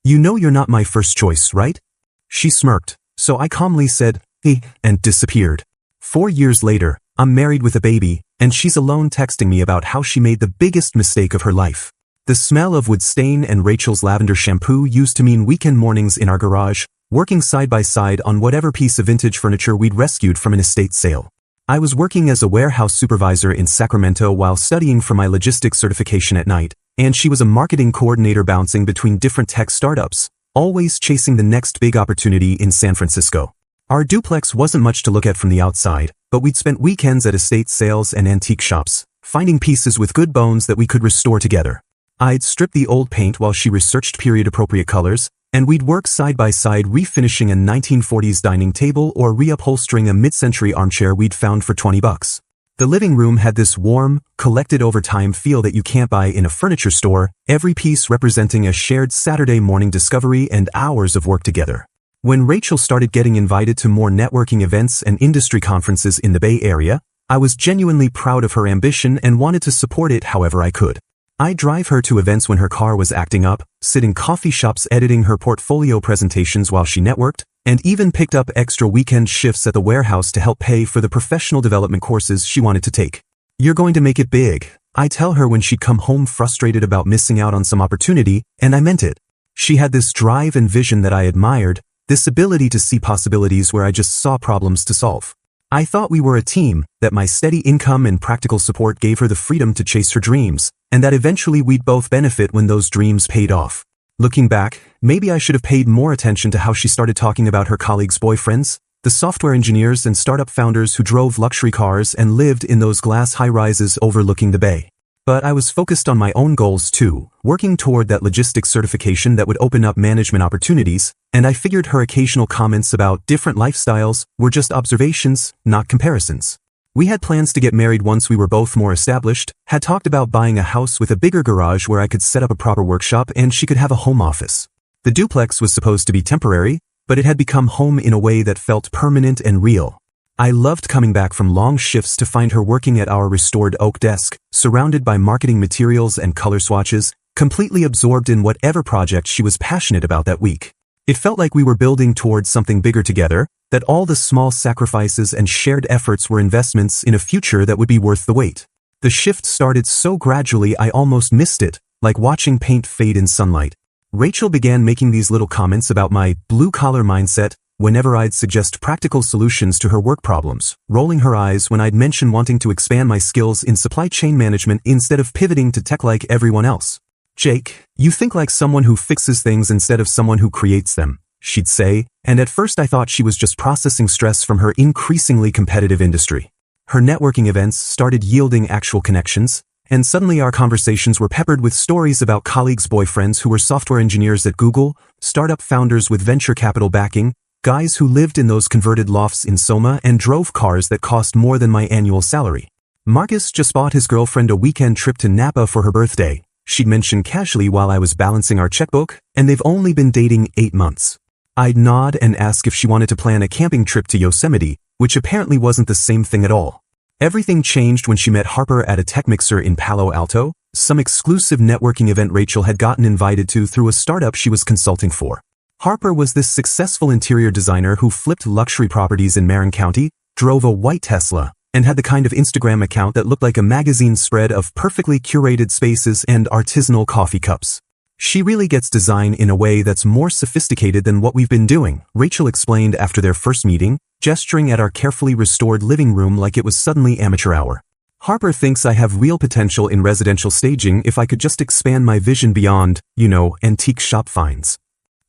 You know you're not my first choice, right? She smirked, so I calmly said, and disappeared. 4 years later, I'm married with a baby, and she's alone texting me about how she made the biggest mistake of her life. The smell of wood stain and Rachel's lavender shampoo used to mean weekend mornings in our garage, working side by side on whatever piece of vintage furniture we'd rescued from an estate sale. I was working as a warehouse supervisor in Sacramento while studying for my logistics certification at night, and she was a marketing coordinator bouncing between different tech startups, always chasing the next big opportunity in San Francisco. Our duplex wasn't much to look at from the outside, but we'd spent weekends at estate sales and antique shops, finding pieces with good bones that we could restore together. I'd strip the old paint while she researched period-appropriate colors, and we'd work side by side refinishing a 1940s dining table or reupholstering a mid-century armchair we'd found for $20. The living room had this warm, collected-over-time feel that you can't buy in a furniture store, every piece representing a shared Saturday morning discovery and hours of work together. When Rachel started getting invited to more networking events and industry conferences in the Bay Area, I was genuinely proud of her ambition and wanted to support it however I could. I'd drive her to events when her car was acting up, sit in coffee shops editing her portfolio presentations while she networked, and even picked up extra weekend shifts at the warehouse to help pay for the professional development courses she wanted to take. You're going to make it big, I tell her when she'd come home frustrated about missing out on some opportunity, and I meant it. She had this drive and vision that I admired, this ability to see possibilities where I just saw problems to solve. I thought we were a team, that my steady income and practical support gave her the freedom to chase her dreams, and that eventually we'd both benefit when those dreams paid off. Looking back, maybe I should have paid more attention to how she started talking about her colleagues' boyfriends, the software engineers and startup founders who drove luxury cars and lived in those glass high-rises overlooking the bay. But I was focused on my own goals too, working toward that logistics certification that would open up management opportunities, and I figured her occasional comments about different lifestyles were just observations, not comparisons. We had plans to get married once we were both more established, had talked about buying a house with a bigger garage where I could set up a proper workshop and she could have a home office. The duplex was supposed to be temporary, but it had become home in a way that felt permanent and real. I loved coming back from long shifts to find her working at our restored oak desk, surrounded by marketing materials and color swatches, completely absorbed in whatever project she was passionate about that week. It felt like we were building towards something bigger together, that all the small sacrifices and shared efforts were investments in a future that would be worth the wait. The shift started so gradually I almost missed it, like watching paint fade in sunlight. Rachel began making these little comments about my blue-collar mindset whenever I'd suggest practical solutions to her work problems, rolling her eyes when I'd mention wanting to expand my skills in supply chain management instead of pivoting to tech like everyone else. "Jake, you think like someone who fixes things instead of someone who creates them," she'd say, and at first I thought she was just processing stress from her increasingly competitive industry. Her networking events started yielding actual connections, and suddenly our conversations were peppered with stories about colleagues' boyfriends who were software engineers at Google, startup founders with venture capital backing, guys who lived in those converted lofts in Soma and drove cars that cost more than my annual salary. Marcus just bought his girlfriend a weekend trip to Napa for her birthday, she'd mention casually while I was balancing our checkbook, and they've only been dating 8 months. I'd nod and ask if she wanted to plan a camping trip to Yosemite, which apparently wasn't the same thing at all. Everything changed when she met Harper at a tech mixer in Palo Alto, some exclusive networking event Rachel had gotten invited to through a startup she was consulting for. Harper was this successful interior designer who flipped luxury properties in Marin County, drove a white Tesla, and had the kind of Instagram account that looked like a magazine spread of perfectly curated spaces and artisanal coffee cups. "She really gets design in a way that's more sophisticated than what we've been doing," Rachel explained after their first meeting, gesturing at our carefully restored living room like it was suddenly amateur hour. "Harper thinks I have real potential in residential staging if I could just expand my vision beyond, antique shop finds."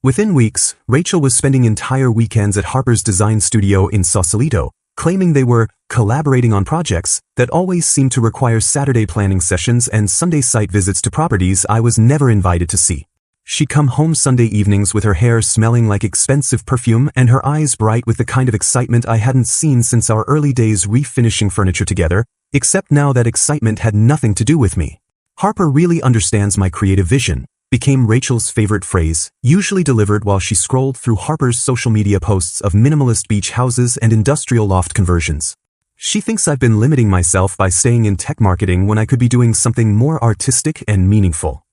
Within weeks, Rachel was spending entire weekends at Harper's design studio in Sausalito, claiming they were collaborating on projects that always seemed to require Saturday planning sessions and Sunday site visits to properties I was never invited to see. She'd come home Sunday evenings with her hair smelling like expensive perfume and her eyes bright with the kind of excitement I hadn't seen since our early days refinishing furniture together, except now that excitement had nothing to do with me. "Harper really understands my creative vision," became Rachel's favorite phrase, usually delivered while she scrolled through Harper's social media posts of minimalist beach houses and industrial loft conversions. "She thinks I've been limiting myself by staying in tech marketing when I could be doing something more artistic and meaningful."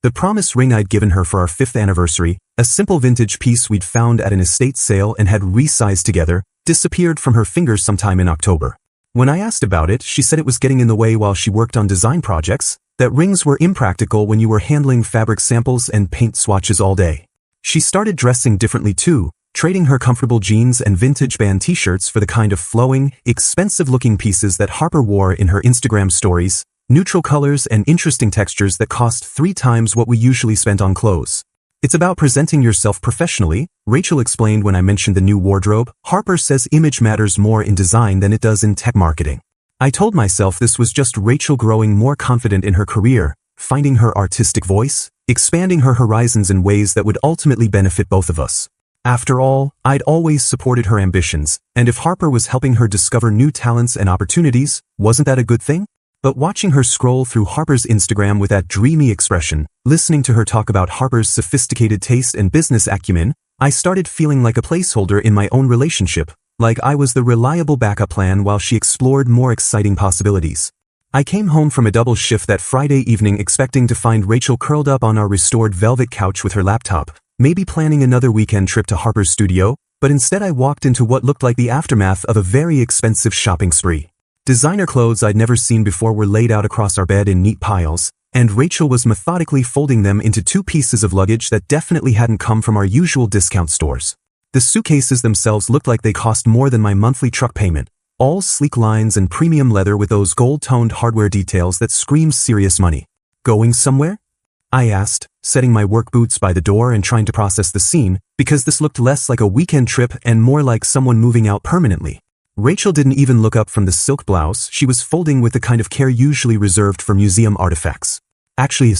The promise ring I'd given her for our 5th anniversary, a simple vintage piece we'd found at an estate sale and had resized together, disappeared from her fingers sometime in October. When I asked about it, she said it was getting in the way while she worked on design projects, that rings were impractical when you were handling fabric samples and paint swatches all day. She started dressing differently too, trading her comfortable jeans and vintage band t-shirts for the kind of flowing, expensive-looking pieces that Harper wore in her Instagram stories, neutral colors and interesting textures that cost 3 times what we usually spent on clothes. It's about presenting yourself professionally, Rachel explained when I mentioned the new wardrobe. Harper says image matters more in design than it does in tech marketing. I told myself this was just Rachel growing more confident in her career, finding her artistic voice, expanding her horizons in ways that would ultimately benefit both of us. After all, I'd always supported her ambitions, and if Harper was helping her discover new talents and opportunities, wasn't that a good thing? But watching her scroll through Harper's Instagram with that dreamy expression, listening to her talk about Harper's sophisticated taste and business acumen, I started feeling like a placeholder in my own relationship, like I was the reliable backup plan while she explored more exciting possibilities. I came home from a double shift that Friday evening expecting to find Rachel curled up on our restored velvet couch with her laptop, maybe planning another weekend trip to Harper's studio, but instead I walked into what looked like the aftermath of a very expensive shopping spree. Designer clothes I'd never seen before were laid out across our bed in neat piles, and Rachel was methodically folding them into 2 pieces of luggage that definitely hadn't come from our usual discount stores. The suitcases themselves looked like they cost more than my monthly truck payment, all sleek lines and premium leather with those gold-toned hardware details that scream serious money. Going somewhere? I asked, setting my work boots by the door and trying to process the scene, because this looked less like a weekend trip and more like someone moving out permanently. Rachel didn't even look up from the silk blouse she was folding with the kind of care usually reserved for museum artifacts. Actually,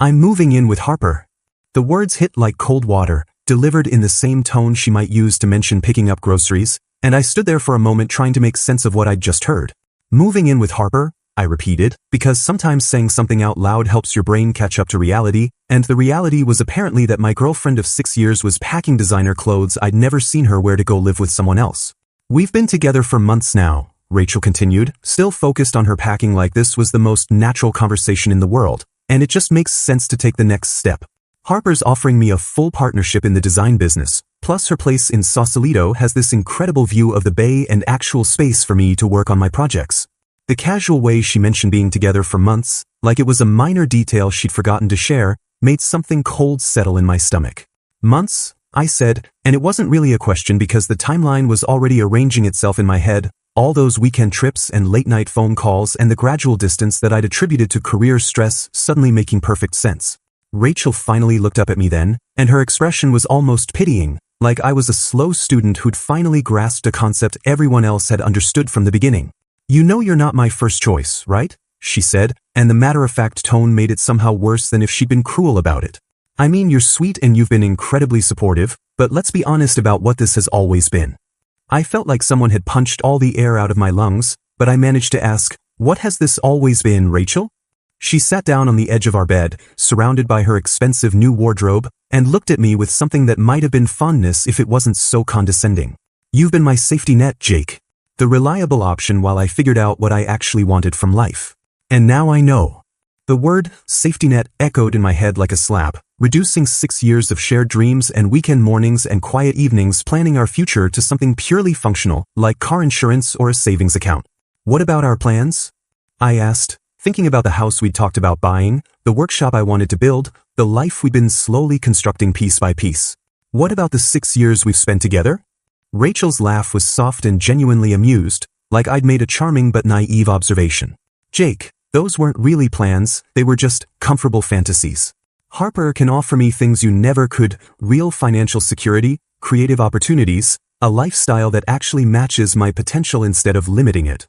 I'm moving in with Harper. The words hit like cold water, delivered in the same tone she might use to mention picking up groceries, and I stood there for a moment trying to make sense of what I'd just heard. Moving in with Harper, I repeated, because sometimes saying something out loud helps your brain catch up to reality, and the reality was apparently that my girlfriend of 6 years was packing designer clothes I'd never seen her wear to go live with someone else. We've been together for months now, Rachel continued, still focused on her packing like this was the most natural conversation in the world, and it just makes sense to take the next step. Harper's offering me a full partnership in the design business, plus her place in Sausalito has this incredible view of the bay and actual space for me to work on my projects. The casual way she mentioned being together for months, like it was a minor detail she'd forgotten to share, made something cold settle in my stomach. Months? I said, and it wasn't really a question because the timeline was already arranging itself in my head, all those weekend trips and late-night phone calls and the gradual distance that I'd attributed to career stress suddenly making perfect sense. Rachel finally looked up at me then, and her expression was almost pitying, like I was a slow student who'd finally grasped a concept everyone else had understood from the beginning. You know you're not my first choice, right? She said, and the matter-of-fact tone made it somehow worse than if she'd been cruel about it. I mean, you're sweet and you've been incredibly supportive, but let's be honest about what this has always been. I felt like someone had punched all the air out of my lungs, but I managed to ask, what has this always been, Rachel? She sat down on the edge of our bed, surrounded by her expensive new wardrobe, and looked at me with something that might have been fondness if it wasn't so condescending. You've been my safety net, Jake. The reliable option while I figured out what I actually wanted from life. And now I know. The word, safety net, echoed in my head like a slap, reducing 6 years of shared dreams and weekend mornings and quiet evenings planning our future to something purely functional, like car insurance or a savings account. What about our plans? I asked, thinking about the house we'd talked about buying, the workshop I wanted to build, the life we'd been slowly constructing piece by piece. What about the 6 years we've spent together? Rachel's laugh was soft and genuinely amused, like I'd made a charming but naive observation. Jake, those weren't really plans, they were just comfortable fantasies. Harper can offer me things you never could, real financial security, creative opportunities, a lifestyle that actually matches my potential instead of limiting it.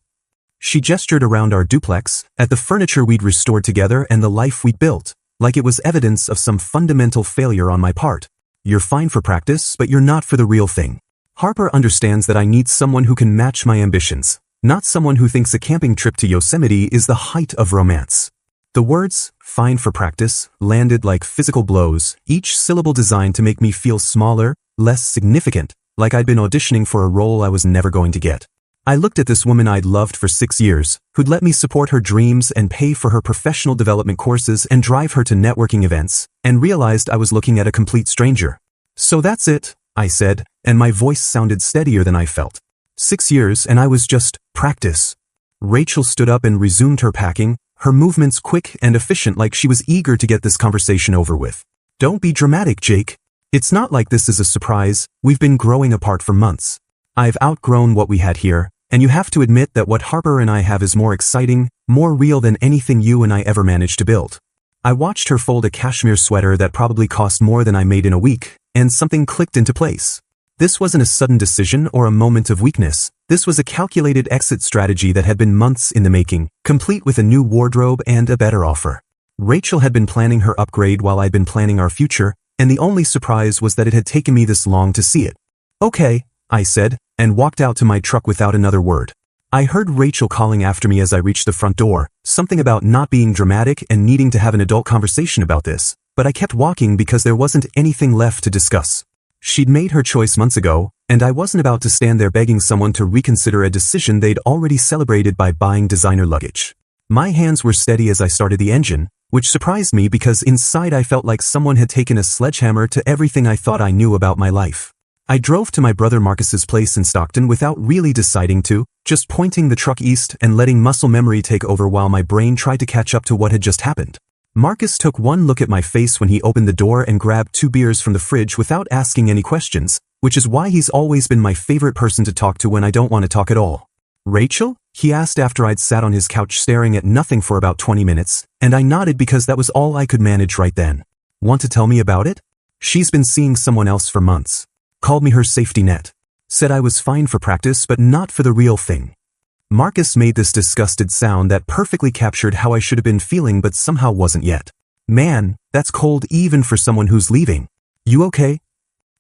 She gestured around our duplex, at the furniture we'd restored together and the life we'd built, like it was evidence of some fundamental failure on my part. You're fine for practice, but you're not for the real thing. Harper understands that I need someone who can match my ambitions, not someone who thinks a camping trip to Yosemite is the height of romance. The words, fine for practice, landed like physical blows, each syllable designed to make me feel smaller, less significant, like I'd been auditioning for a role I was never going to get. I looked at this woman I'd loved for 6 years, who'd let me support her dreams and pay for her professional development courses and drive her to networking events, and realized I was looking at a complete stranger. So that's it, I said, and my voice sounded steadier than I felt. 6 years and I was just practice. Rachel stood up and resumed her packing, her movements quick and efficient like she was eager to get this conversation over with. Don't be dramatic, Jake. It's not like this is a surprise, we've been growing apart for months. I've outgrown what we had here, and you have to admit that what Harper and I have is more exciting, more real than anything you and I ever managed to build. I watched her fold a cashmere sweater that probably cost more than I made in a week, and something clicked into place. This wasn't a sudden decision or a moment of weakness. This was a calculated exit strategy that had been months in the making, complete with a new wardrobe and a better offer. Rachel had been planning her upgrade while I'd been planning our future, and the only surprise was that it had taken me this long to see it. Okay, I said, and walked out to my truck without another word. I heard Rachel calling after me as I reached the front door, something about not being dramatic and needing to have an adult conversation about this, but I kept walking because there wasn't anything left to discuss. She'd made her choice months ago, and I wasn't about to stand there begging someone to reconsider a decision they'd already celebrated by buying designer luggage. My hands were steady as I started the engine, which surprised me because inside I felt like someone had taken a sledgehammer to everything I thought I knew about my life. I drove to my brother Marcus's place in Stockton without really deciding to, just pointing the truck east and letting muscle memory take over while my brain tried to catch up to what had just happened. Marcus took one look at my face when he opened the door and grabbed 2 beers from the fridge without asking any questions, which is why he's always been my favorite person to talk to when I don't want to talk at all. Rachel? He asked after I'd sat on his couch staring at nothing for about 20 minutes, and I nodded because that was all I could manage right then. Want to tell me about it? She's been seeing someone else for months. Called me her safety net. Said I was fine for practice but not for the real thing. Marcus made this disgusted sound that perfectly captured how I should have been feeling but somehow wasn't yet. Man, that's cold even for someone who's leaving. You okay?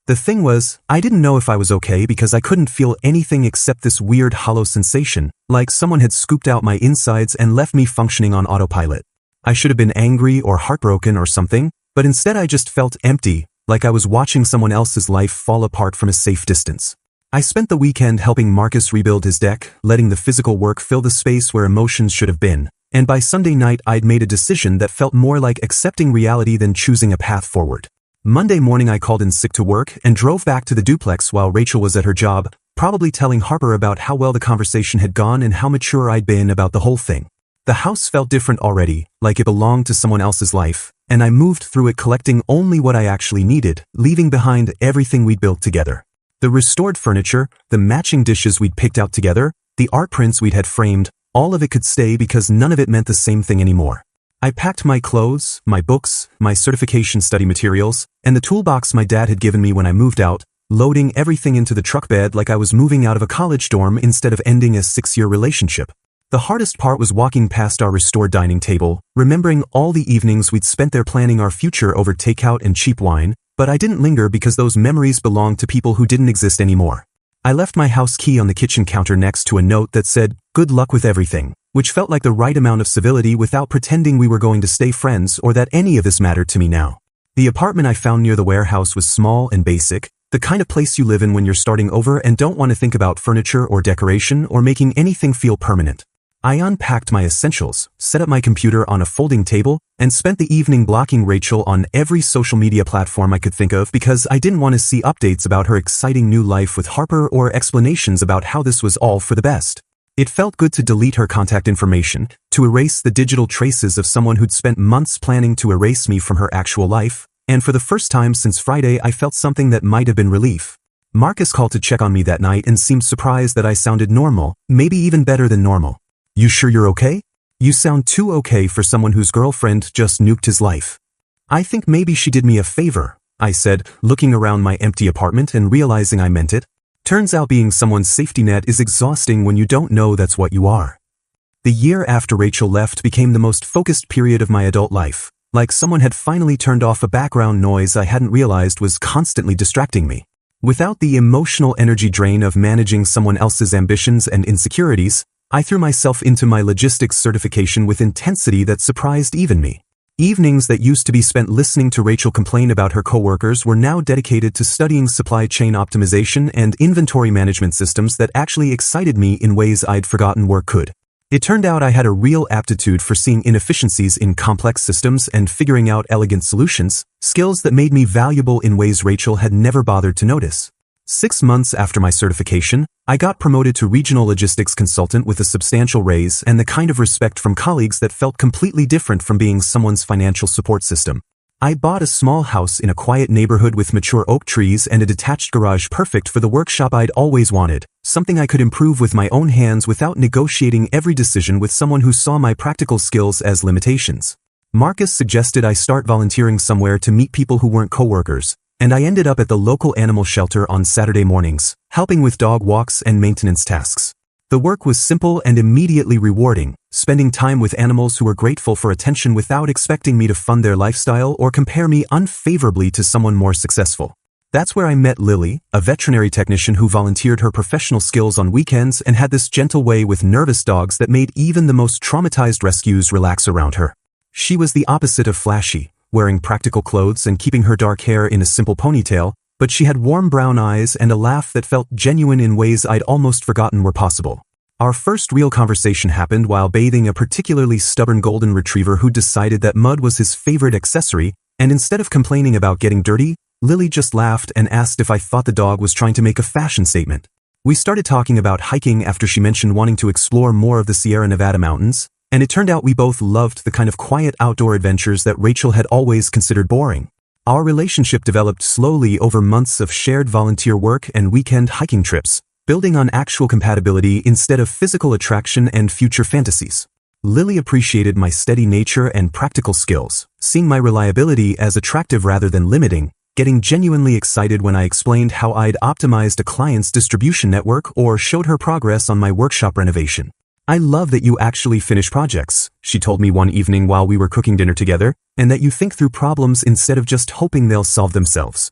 The thing was, I didn't know if I was okay because I couldn't feel anything except this weird hollow sensation, like someone had scooped out my insides and left me functioning on autopilot. I should have been angry or heartbroken or something, but instead I just felt empty, like I was watching someone else's life fall apart from a safe distance. I spent the weekend helping Marcus rebuild his deck, letting the physical work fill the space where emotions should have been, and by Sunday night I'd made a decision that felt more like accepting reality than choosing a path forward. Monday morning I called in sick to work and drove back to the duplex while Rachel was at her job, probably telling Harper about how well the conversation had gone and how mature I'd been about the whole thing. The house felt different already, like it belonged to someone else's life, and I moved through it collecting only what I actually needed, leaving behind everything we'd built together. The restored furniture, the matching dishes we'd picked out together, the art prints we'd had framed, all of it could stay because none of it meant the same thing anymore. I packed my clothes, my books, my certification study materials, and the toolbox my dad had given me when I moved out, loading everything into the truck bed like I was moving out of a college dorm instead of ending a 6-year relationship. The hardest part was walking past our restored dining table, remembering all the evenings we'd spent there planning our future over takeout and cheap wine, but I didn't linger because those memories belonged to people who didn't exist anymore. I left my house key on the kitchen counter next to a note that said, "Good luck with everything," which felt like the right amount of civility without pretending we were going to stay friends or that any of this mattered to me now. The apartment I found near the warehouse was small and basic, the kind of place you live in when you're starting over and don't want to think about furniture or decoration or making anything feel permanent. I unpacked my essentials, set up my computer on a folding table, and spent the evening blocking Rachel on every social media platform I could think of because I didn't want to see updates about her exciting new life with Harper or explanations about how this was all for the best. It felt good to delete her contact information, to erase the digital traces of someone who'd spent months planning to erase me from her actual life, and for the first time since Friday I felt something that might have been relief. Marcus called to check on me that night and seemed surprised that I sounded normal, maybe even better than normal. "You sure you're okay? You sound too okay for someone whose girlfriend just nuked his life." "I think maybe she did me a favor," I said, looking around my empty apartment and realizing I meant it. Turns out being someone's safety net is exhausting when you don't know that's what you are. The year after Rachel left became the most focused period of my adult life, like someone had finally turned off a background noise I hadn't realized was constantly distracting me. Without the emotional energy drain of managing someone else's ambitions and insecurities, I threw myself into my logistics certification with intensity that surprised even me. Evenings that used to be spent listening to Rachel complain about her coworkers were now dedicated to studying supply chain optimization and inventory management systems that actually excited me in ways I'd forgotten work could. It turned out I had a real aptitude for seeing inefficiencies in complex systems and figuring out elegant solutions, skills that made me valuable in ways Rachel had never bothered to notice. 6 months after my certification, I got promoted to regional logistics consultant with a substantial raise and the kind of respect from colleagues that felt completely different from being someone's financial support system. I bought a small house in a quiet neighborhood with mature oak trees and a detached garage perfect for the workshop I'd always wanted, something I could improve with my own hands without negotiating every decision with someone who saw my practical skills as limitations. Marcus suggested I start volunteering somewhere to meet people who weren't coworkers, and I ended up at the local animal shelter on Saturday mornings, helping with dog walks and maintenance tasks. The work was simple and immediately rewarding, spending time with animals who were grateful for attention without expecting me to fund their lifestyle or compare me unfavorably to someone more successful. That's where I met Lily, a veterinary technician who volunteered her professional skills on weekends and had this gentle way with nervous dogs that made even the most traumatized rescues relax around her. She was the opposite of flashy, wearing practical clothes and keeping her dark hair in a simple ponytail, but she had warm brown eyes and a laugh that felt genuine in ways I'd almost forgotten were possible. Our first real conversation happened while bathing a particularly stubborn golden retriever who decided that mud was his favorite accessory, and instead of complaining about getting dirty, Lily just laughed and asked if I thought the dog was trying to make a fashion statement. We started talking about hiking after she mentioned wanting to explore more of the Sierra Nevada mountains, and it turned out we both loved the kind of quiet outdoor adventures that Rachel had always considered boring. Our relationship developed slowly over months of shared volunteer work and weekend hiking trips, building on actual compatibility instead of physical attraction and future fantasies. Lily appreciated my steady nature and practical skills, seeing my reliability as attractive rather than limiting, getting genuinely excited when I explained how I'd optimized a client's distribution network or showed her progress on my workshop renovation. "I love that you actually finish projects," she told me one evening while we were cooking dinner together, "and that you think through problems instead of just hoping they'll solve themselves."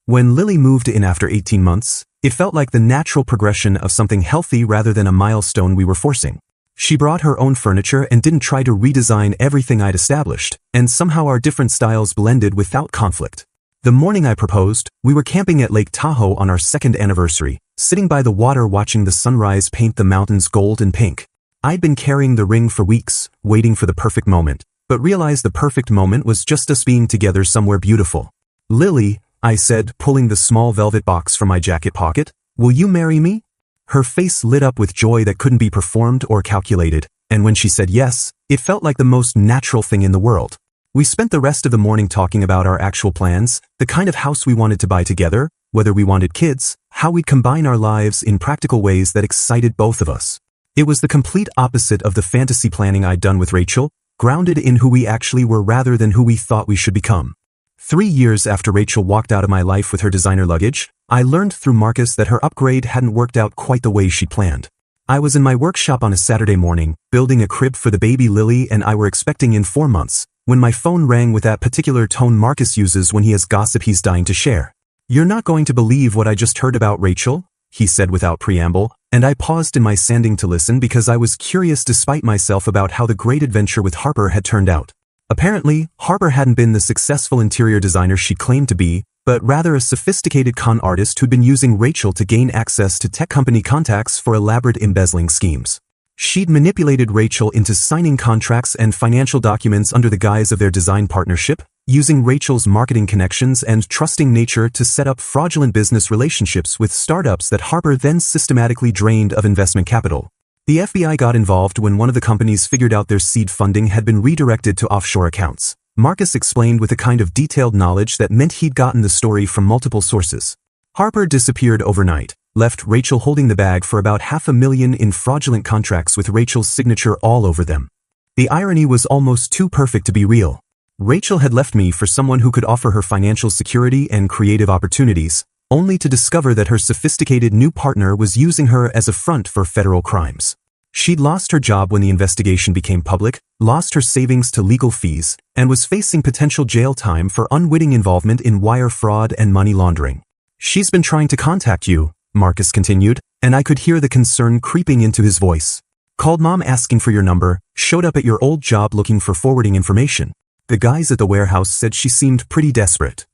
When Lily moved in after 18 months, it felt like the natural progression of something healthy rather than a milestone we were forcing. She brought her own furniture and didn't try to redesign everything I'd established, and somehow our different styles blended without conflict. The morning I proposed, we were camping at Lake Tahoe on our 2nd anniversary, sitting by the water watching the sunrise paint the mountains gold and pink. I'd been carrying the ring for weeks, waiting for the perfect moment, but realized the perfect moment was just us being together somewhere beautiful. "Lily," I said, pulling the small velvet box from my jacket pocket, "will you marry me?" Her face lit up with joy that couldn't be performed or calculated, and when she said yes, it felt like the most natural thing in the world. We spent the rest of the morning talking about our actual plans, the kind of house we wanted to buy together, whether we wanted kids, how we'd combine our lives in practical ways that excited both of us. It was the complete opposite of the fantasy planning I'd done with Rachel, grounded in who we actually were rather than who we thought we should become. 3 years after Rachel walked out of my life with her designer luggage, I learned through Marcus that her upgrade hadn't worked out quite the way she'd planned. I was in my workshop on a Saturday morning, building a crib for the baby Lily and I were expecting in 4 months, when my phone rang with that particular tone Marcus uses when he has gossip he's dying to share. "You're not going to believe what I just heard about Rachel," he said without preamble, and I paused in my sanding to listen because I was curious despite myself about how the great adventure with Harper had turned out. Apparently, Harper hadn't been the successful interior designer she claimed to be, but rather a sophisticated con artist who'd been using Rachel to gain access to tech company contacts for elaborate embezzling schemes. She'd manipulated Rachel into signing contracts and financial documents under the guise of their design partnership, using Rachel's marketing connections and trusting nature to set up fraudulent business relationships with startups that Harper then systematically drained of investment capital. The FBI got involved when one of the companies figured out their seed funding had been redirected to offshore accounts. Marcus explained with a kind of detailed knowledge that meant he'd gotten the story from multiple sources. Harper disappeared overnight, left Rachel holding the bag for about $500,000 in fraudulent contracts with Rachel's signature all over them. The irony was almost too perfect to be real. Rachel had left me for someone who could offer her financial security and creative opportunities, only to discover that her sophisticated new partner was using her as a front for federal crimes. She'd lost her job when the investigation became public, lost her savings to legal fees, and was facing potential jail time for unwitting involvement in wire fraud and money laundering. "She's been trying to contact you," Marcus continued, and I could hear the concern creeping into his voice. "Called mom asking for your number, showed up at your old job looking for forwarding information. The guys at the warehouse said she seemed pretty desperate.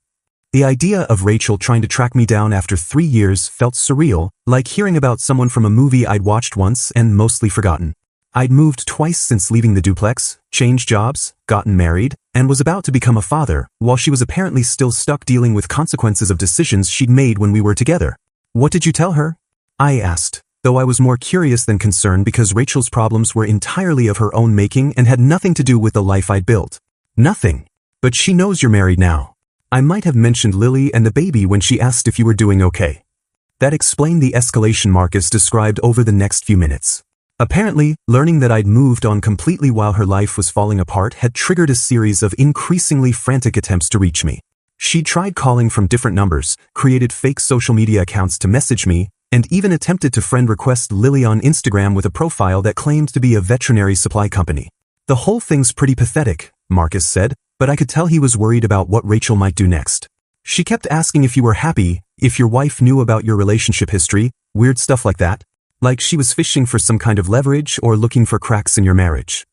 The idea of Rachel trying to track me down after 3 years felt surreal, like hearing about someone from a movie I'd watched once and mostly forgotten. I'd moved twice since leaving the duplex, changed jobs, gotten married, and was about to become a father, while she was apparently still stuck dealing with consequences of decisions she'd made when we were together. "What did you tell her?" I asked, though I was more curious than concerned because Rachel's problems were entirely of her own making and had nothing to do with the life I'd built. "Nothing. But she knows you're married now." I might have mentioned Lily and the baby when she asked if you were doing okay. That explained the escalation Marcus described over the next few minutes. Apparently, learning that I'd moved on completely while her life was falling apart had triggered a series of increasingly frantic attempts to reach me. She tried calling from different numbers, created fake social media accounts to message me, and even attempted to friend request Lily on Instagram with a profile that claimed to be a veterinary supply company. "The whole thing's pretty pathetic," Marcus said, but I could tell he was worried about what Rachel might do next. "She kept asking if you were happy, if your wife knew about your relationship history, weird stuff like that. Like she was fishing for some kind of leverage or looking for cracks in your marriage."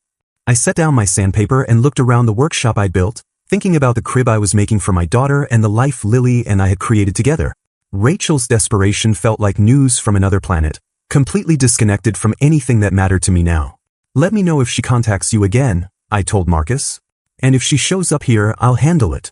I set down my sandpaper and looked around the workshop I'd built, thinking about the crib I was making for my daughter and the life Lily and I had created together. Rachel's desperation felt like news from another planet, completely disconnected from anything that mattered to me now. "Let me know if she contacts you again," I told Marcus. "And if she shows up here, I'll handle it."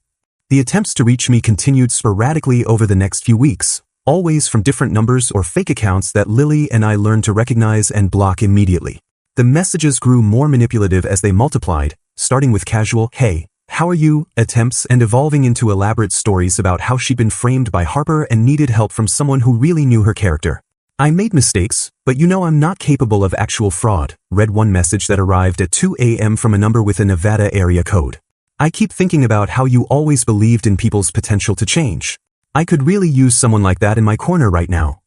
The attempts to reach me continued sporadically over the next few weeks, always from different numbers or fake accounts that Lily and I learned to recognize and block immediately. The messages grew more manipulative as they multiplied, starting with casual, "Hey, how are you?" attempts and evolving into elaborate stories about how she'd been framed by Harper and needed help from someone who really knew her character. "I made mistakes, but you know I'm not capable of actual fraud," read one message that arrived at 2 a.m. from a number with a Nevada area code. "I keep thinking about how you always believed in people's potential to change. I could really use someone like that in my corner right now."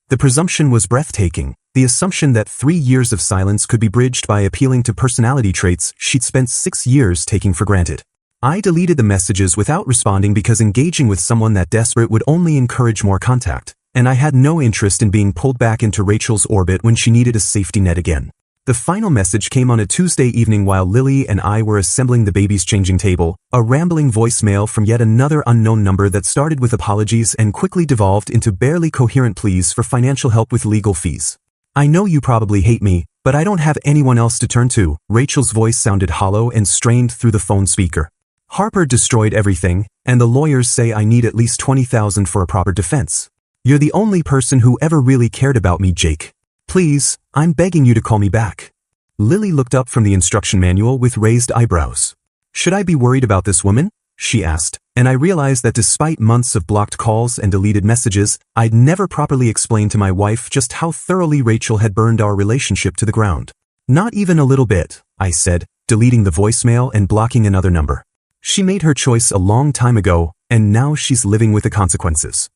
The presumption was breathtaking, the assumption that 3 years of silence could be bridged by appealing to personality traits she'd spent 6 years taking for granted. I deleted the messages without responding because engaging with someone that desperate would only encourage more contact, and I had no interest in being pulled back into Rachel's orbit when she needed a safety net again. The final message came on a Tuesday evening while Lily and I were assembling the baby's changing table, a rambling voicemail from yet another unknown number that started with apologies and quickly devolved into barely coherent pleas for financial help with legal fees. "I know you probably hate me, but I don't have anyone else to turn to." Rachel's voice sounded hollow and strained through the phone speaker. "Harper destroyed everything, and the lawyers say I need at least $20,000 for a proper defense. You're the only person who ever really cared about me, Jake. Please, I'm begging you to call me back." Lily looked up from the instruction manual with raised eyebrows. "Should I be worried about this woman?" she asked, and I realized that despite months of blocked calls and deleted messages, I'd never properly explained to my wife just how thoroughly Rachel had burned our relationship to the ground. "Not even a little bit," I said, deleting the voicemail and blocking another number. "She made her choice a long time ago, and now she's living with the consequences."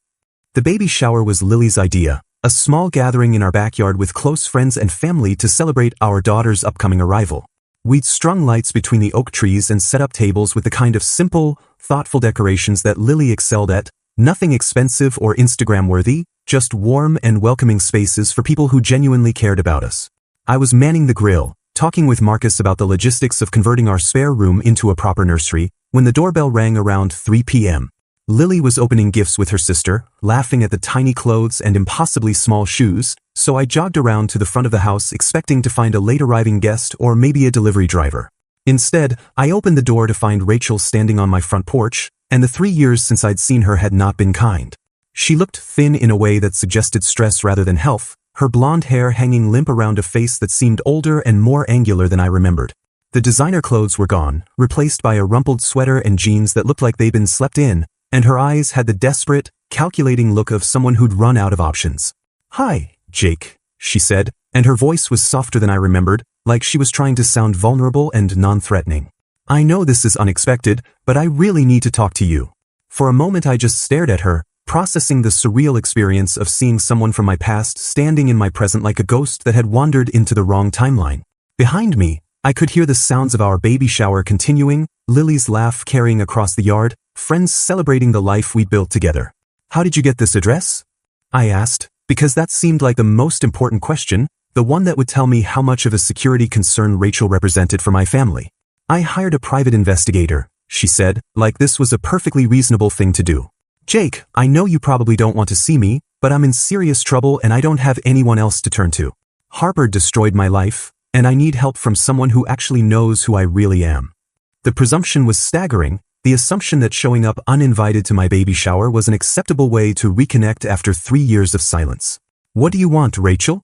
The baby shower was Lily's idea, a small gathering in our backyard with close friends and family to celebrate our daughter's upcoming arrival. We'd strung lights between the oak trees and set up tables with the kind of simple, thoughtful decorations that Lily excelled at, nothing expensive or Instagram-worthy, just warm and welcoming spaces for people who genuinely cared about us. I was manning the grill, talking with Marcus about the logistics of converting our spare room into a proper nursery, when the doorbell rang around 3 p.m. Lily was opening gifts with her sister, laughing at the tiny clothes and impossibly small shoes, so I jogged around to the front of the house expecting to find a late-arriving guest or maybe a delivery driver. Instead, I opened the door to find Rachel standing on my front porch, and the 3 years since I'd seen her had not been kind. She looked thin in a way that suggested stress rather than health, her blonde hair hanging limp around a face that seemed older and more angular than I remembered. The designer clothes were gone, replaced by a rumpled sweater and jeans that looked like they'd been slept in, and her eyes had the desperate, calculating look of someone who'd run out of options. "Hi, Jake," she said, and her voice was softer than I remembered, like she was trying to sound vulnerable and non-threatening. "I know this is unexpected, but I really need to talk to you." For a moment I just stared at her, processing the surreal experience of seeing someone from my past standing in my present like a ghost that had wandered into the wrong timeline. Behind me, I could hear the sounds of our baby shower continuing, Lily's laugh carrying across the yard, friends celebrating the life we'd built together. "How did you get this address?" I asked, because that seemed like the most important question, the one that would tell me how much of a security concern Rachel represented for my family. I hired a private investigator, she said, like this was a perfectly reasonable thing to do. Jake, I know you probably don't want to see me, but I'm in serious trouble and I don't have anyone else to turn to. Harper destroyed my life, and I need help from someone who actually knows who I really am. The presumption was staggering, the assumption that showing up uninvited to my baby shower was an acceptable way to reconnect after 3 years of silence. What do you want, Rachel?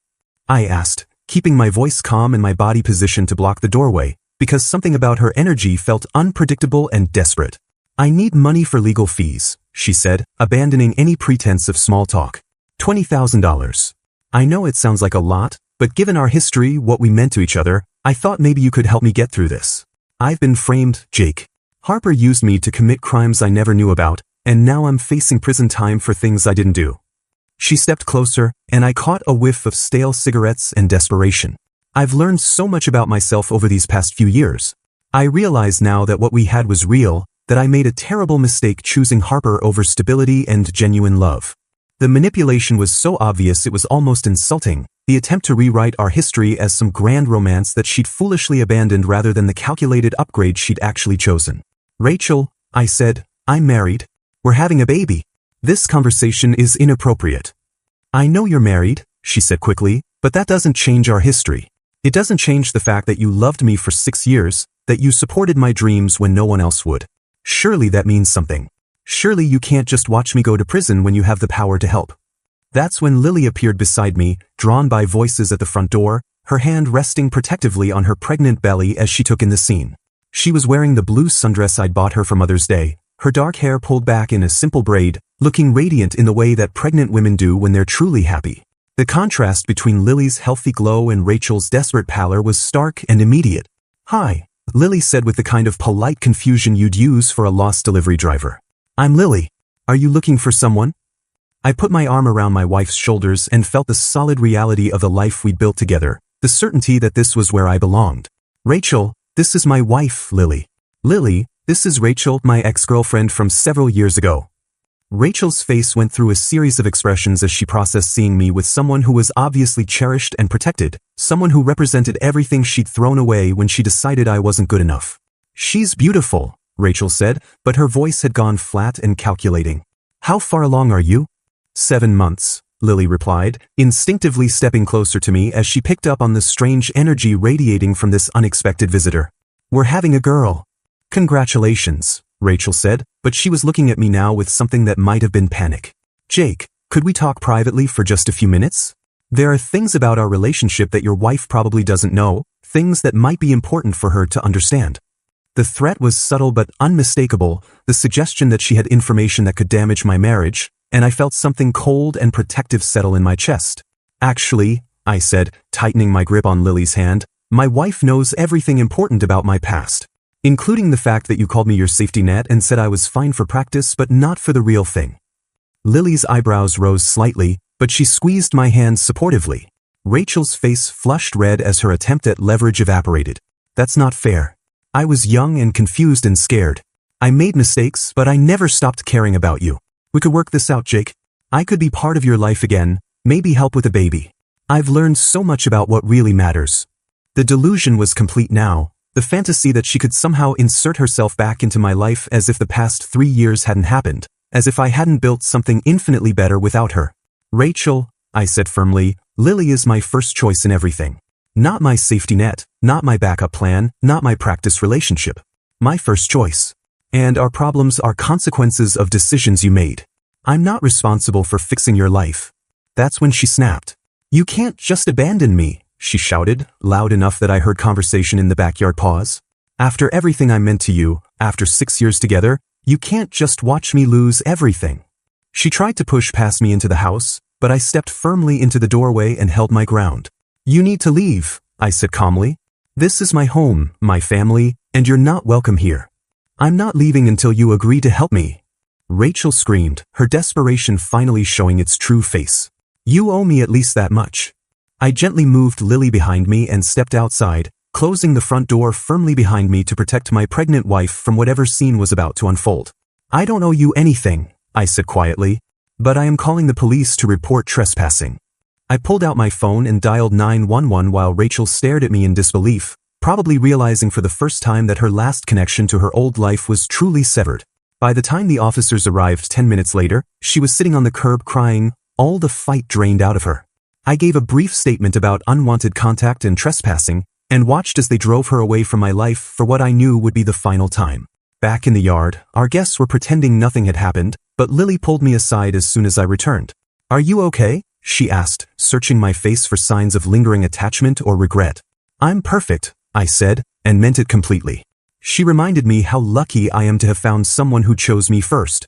I asked, keeping my voice calm and my body positioned to block the doorway, because something about her energy felt unpredictable and desperate. I need money for legal fees, she said, abandoning any pretense of small talk. $20,000. I know it sounds like a lot, but given our history, what we meant to each other, I thought maybe you could help me get through this. I've been framed, Jake. Harper used me to commit crimes I never knew about, and now I'm facing prison time for things I didn't do. She stepped closer, and I caught a whiff of stale cigarettes and desperation. I've learned so much about myself over these past few years. I realize now that what we had was real, that I made a terrible mistake choosing Harper over stability and genuine love. The manipulation was so obvious it was almost insulting, the attempt to rewrite our history as some grand romance that she'd foolishly abandoned rather than the calculated upgrade she'd actually chosen. Rachel, I said, I'm married. We're having a baby. This conversation is inappropriate. I know you're married, she said quickly, but that doesn't change our history. It doesn't change the fact that you loved me for 6 years, that you supported my dreams when no one else would. Surely that means something. Surely you can't just watch me go to prison when you have the power to help. That's when Lily appeared beside me, drawn by voices at the front door, her hand resting protectively on her pregnant belly as she took in the scene. She was wearing the blue sundress I'd bought her for Mother's Day, her dark hair pulled back in a simple braid, looking radiant in the way that pregnant women do when they're truly happy. The contrast between Lily's healthy glow and Rachel's desperate pallor was stark and immediate. Hi, Lily said with the kind of polite confusion you'd use for a lost delivery driver. I'm Lily. Are you looking for someone? I put my arm around my wife's shoulders and felt the solid reality of the life we'd built together, the certainty that this was where I belonged. Rachel, this is my wife, Lily. Lily, this is Rachel, my ex-girlfriend from several years ago. Rachel's face went through a series of expressions as she processed seeing me with someone who was obviously cherished and protected, someone who represented everything she'd thrown away when she decided I wasn't good enough. She's beautiful, Rachel said, but her voice had gone flat and calculating. How far along are you? 7 months, Lily replied, instinctively stepping closer to me as she picked up on the strange energy radiating from this unexpected visitor. We're having a girl. Congratulations, Rachel said, but she was looking at me now with something that might have been panic. Jake, could we talk privately for just a few minutes? There are things about our relationship that your wife probably doesn't know, things that might be important for her to understand. The threat was subtle but unmistakable, the suggestion that she had information that could damage my marriage, and I felt something cold and protective settle in my chest. Actually, I said, tightening my grip on Lily's hand, my wife knows everything important about my past, including the fact that you called me your safety net and said I was fine for practice but not for the real thing. Lily's eyebrows rose slightly, but she squeezed my hand supportively. Rachel's face flushed red as her attempt at leverage evaporated. That's not fair. I was young and confused and scared. I made mistakes, but I never stopped caring about you. We could work this out, Jake. I could be part of your life again, maybe help with a baby. I've learned so much about what really matters. The delusion was complete now, the fantasy that she could somehow insert herself back into my life as if the past 3 years hadn't happened, as if I hadn't built something infinitely better without her. Rachel, I said firmly, Lily is my first choice in everything. Not my safety net, not my backup plan, not my practice relationship. My first choice. And our problems are consequences of decisions you made. I'm not responsible for fixing your life. That's when she snapped. You can't just abandon me, she shouted, loud enough that I heard conversation in the backyard pause. After everything I meant to you, after 6 years together, you can't just watch me lose everything. She tried to push past me into the house, but I stepped firmly into the doorway and held my ground. You need to leave, I said calmly. This is my home, my family, and you're not welcome here. I'm not leaving until you agree to help me. Rachel screamed, her desperation finally showing its true face. You owe me at least that much. I gently moved Lily behind me and stepped outside, closing the front door firmly behind me to protect my pregnant wife from whatever scene was about to unfold. I don't owe you anything, I said quietly, but I am calling the police to report trespassing. I pulled out my phone and dialed 911 while Rachel stared at me in disbelief, probably realizing for the first time that her last connection to her old life was truly severed. By the time the officers arrived 10 minutes later, she was sitting on the curb crying, all the fight drained out of her. I gave a brief statement about unwanted contact and trespassing, and watched as they drove her away from my life for what I knew would be the final time. Back in the yard, our guests were pretending nothing had happened, but Lily pulled me aside as soon as I returned. "Are you okay?" she asked, searching my face for signs of lingering attachment or regret. "I'm perfect," I said, and meant it completely. She reminded me how lucky I am to have found someone who chose me first.